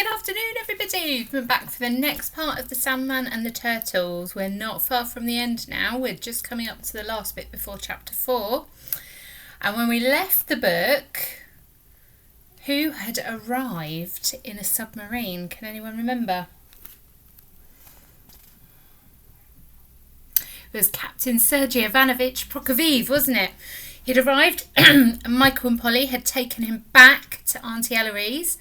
Good afternoon, everybody. We're back for the next part of the Sandman and the Turtles. We're not far from the end now. We're just coming up to the last bit before chapter 4. And when we left the book, who had arrived in a submarine? Can anyone remember? It was Captain Sergei Ivanovich Prokofiev, wasn't it? He'd arrived and Michael and Polly had taken him back to Auntie Eloise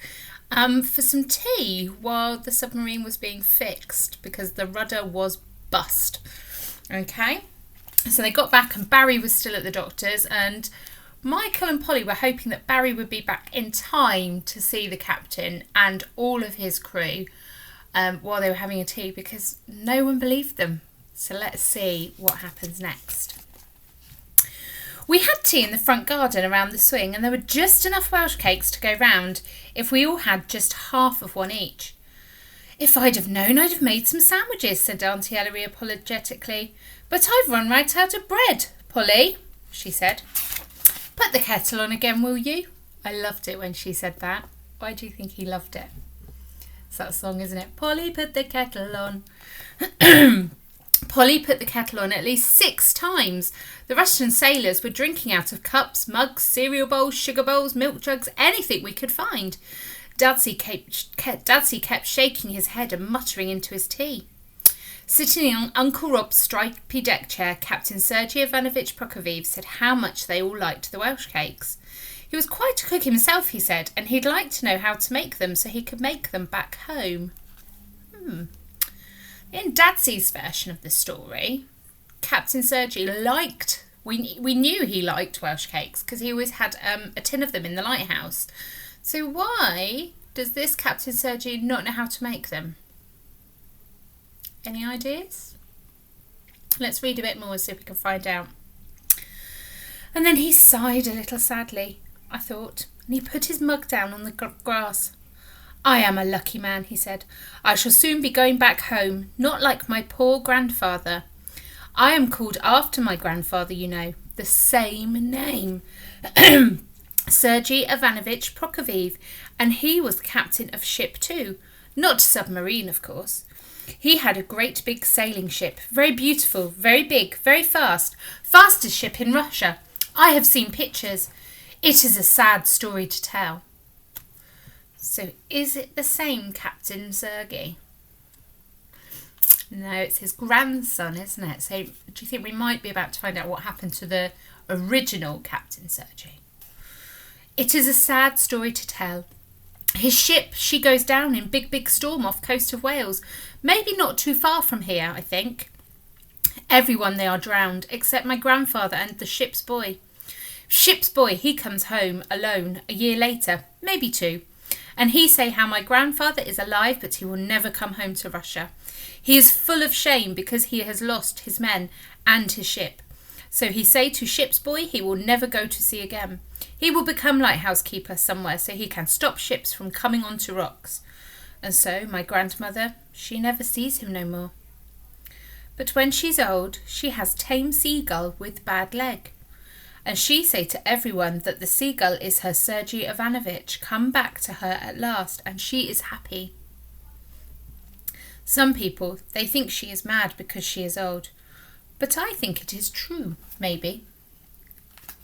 for some tea while the submarine was being fixed because the rudder was bust. Okay, so they got back and Barry was still at the doctor's, and Michael and Polly were hoping that Barry would be back in time to see the captain and all of his crew while they were having a tea, because no one believed them. So let's see what happens next. We had tea in the front garden around the swing, and there were just enough Welsh cakes to go round if we all had just half of one each. If I'd have known, I'd have made some sandwiches, said Auntie Ellery apologetically. But I've run right out of bread, Polly, she said. Put the kettle on again, will you? I loved it when she said that. Why do you think he loved it? It's that song, isn't it? Polly, put the kettle on. Polly put the kettle on at least 6 times. The Russian sailors were drinking out of cups, mugs, cereal bowls, sugar bowls, milk jugs, anything we could find. Dadsy kept shaking his head and muttering into his tea. Sitting on Uncle Rob's stripy deck chair, Captain Sergei Ivanovich Prokofiev said how much they all liked the Welsh cakes. He was quite a cook himself, he said, and he'd like to know how to make them so he could make them back home. In Dadsy's version of the story, Captain Sergei liked, we knew he liked Welsh cakes because he always had a tin of them in the lighthouse. So why does this Captain Sergei not know how to make them? Any ideas? Let's read a bit more and see if we can find out. And then he sighed a little sadly, I thought, and he put his mug down on the grass. I am a lucky man, he said. I shall soon be going back home, not like my poor grandfather. I am called after my grandfather, you know, the same name. Sergei Ivanovich Prokofiev, and he was the captain of ship too. Not submarine, of course. He had a great big sailing ship, very beautiful, very big, very fast, fastest ship in Russia. I have seen pictures. It is a sad story to tell. So is it the same Captain Sergei? No, it's his grandson, isn't it? So do you think we might be about to find out what happened to the original Captain Sergei? It is a sad story to tell. His ship, she goes down in big storm off coast of Wales. Maybe not too far from here, I think. Everyone they are drowned, except my grandfather and the ship's boy. Ship's boy, he comes home alone a year later, maybe 2. And he say how my grandfather is alive, but he will never come home to Russia. He is full of shame because he has lost his men and his ship. So he say to ship's boy he will never go to sea again. He will become lighthouse keeper somewhere so he can stop ships from coming onto rocks. And so my grandmother, she never sees him no more. But when she's old, she has tame seagull with bad leg. And she say to everyone that the seagull is her Sergei Ivanovich come back to her at last, and she is happy. Some people, they think she is mad because she is old. But I think it is true, maybe.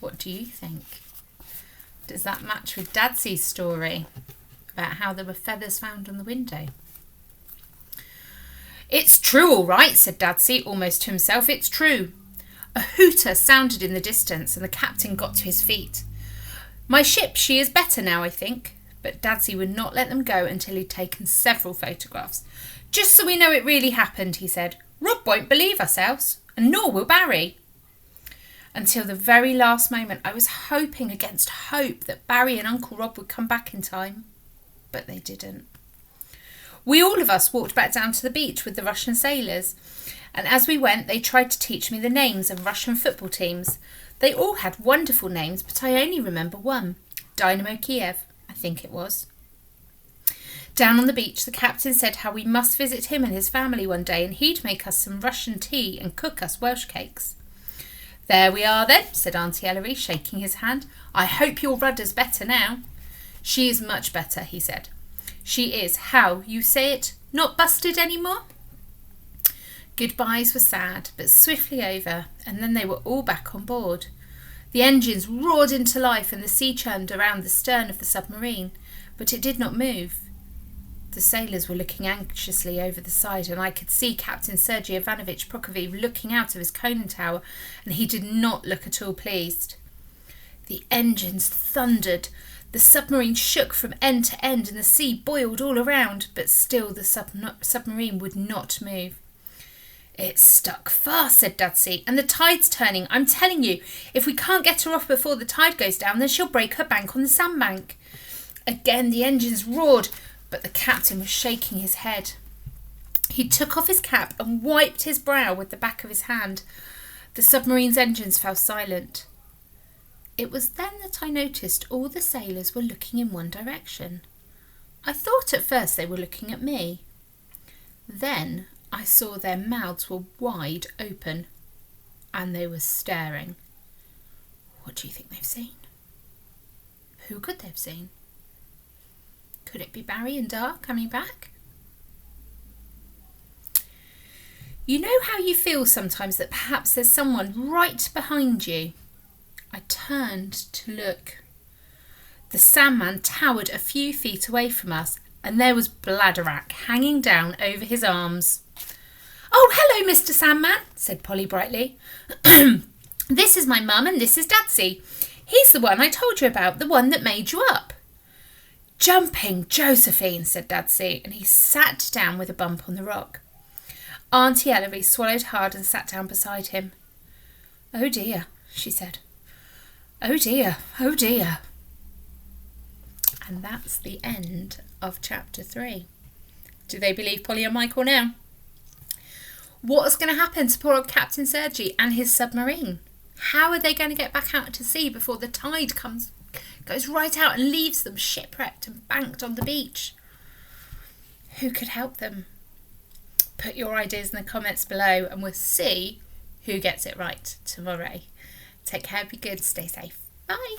What do you think? Does that match with Dadsy's story about how there were feathers found on the window? It's true, all right, said Dadsy, almost to himself. It's true. A hooter sounded in the distance, and the captain got to his feet. My ship, she is better now, I think. But Dadsy would not let them go until he'd taken several photographs. Just so we know it really happened, he said. Rob won't believe us else, and nor will Barry. Until the very last moment, I was hoping against hope that Barry and Uncle Rob would come back in time. But they didn't. We all of us walked back down to the beach with the Russian sailors. And as we went, they tried to teach me the names of Russian football teams. They all had wonderful names, but I only remember one. Dynamo Kiev, I think it was. Down on the beach, the captain said how we must visit him and his family one day, and he'd make us some Russian tea and cook us Welsh cakes. There we are then, said Auntie Ellery, shaking his hand. I hope your rudder's better now. She is much better, he said. She is, how you say it, not busted anymore? Goodbyes were sad, but swiftly over, and then they were all back on board. The engines roared into life and the sea churned around the stern of the submarine, but it did not move. The sailors were looking anxiously over the side, and I could see Captain Sergei Ivanovich Prokofiev looking out of his conning tower, and he did not look at all pleased. The engines thundered. The submarine shook from end to end, and the sea boiled all around, but still the submarine would not move. It's stuck fast, said Dudsey, and the tide's turning. I'm telling you, if we can't get her off before the tide goes down, then she'll break her bank on the sandbank. Again the engines roared, but the captain was shaking his head. He took off his cap and wiped his brow with the back of his hand. The submarine's engines fell silent. It was then that I noticed all the sailors were looking in one direction. I thought at first they were looking at me. Then I saw their mouths were wide open, and they were staring. What do you think they've seen? Who could they have seen? Could it be Barry and Dar coming back? You know how you feel sometimes that perhaps there's someone right behind you? I turned to look. The Sandman towered a few feet away from us, and there was Bladerack hanging down over his arms. Oh, hello, Mr. Sandman, said Polly brightly. This is my mum and this is Dadsy. He's the one I told you about, the one that made you up. Jumping Josephine, said Dadsy, and he sat down with a bump on the rock. Auntie Ellery swallowed hard and sat down beside him. Oh dear, she said. Oh dear, oh dear. And that's the end of chapter 3. Do they believe Polly and Michael now? What's going to happen to poor old Captain Sergei and his submarine? How are they going to get back out to sea before the tide goes right out and leaves them shipwrecked and banked on the beach? Who could help them? Put your ideas in the comments below and we'll see who gets it right tomorrow. Take care, be good, stay safe. Bye.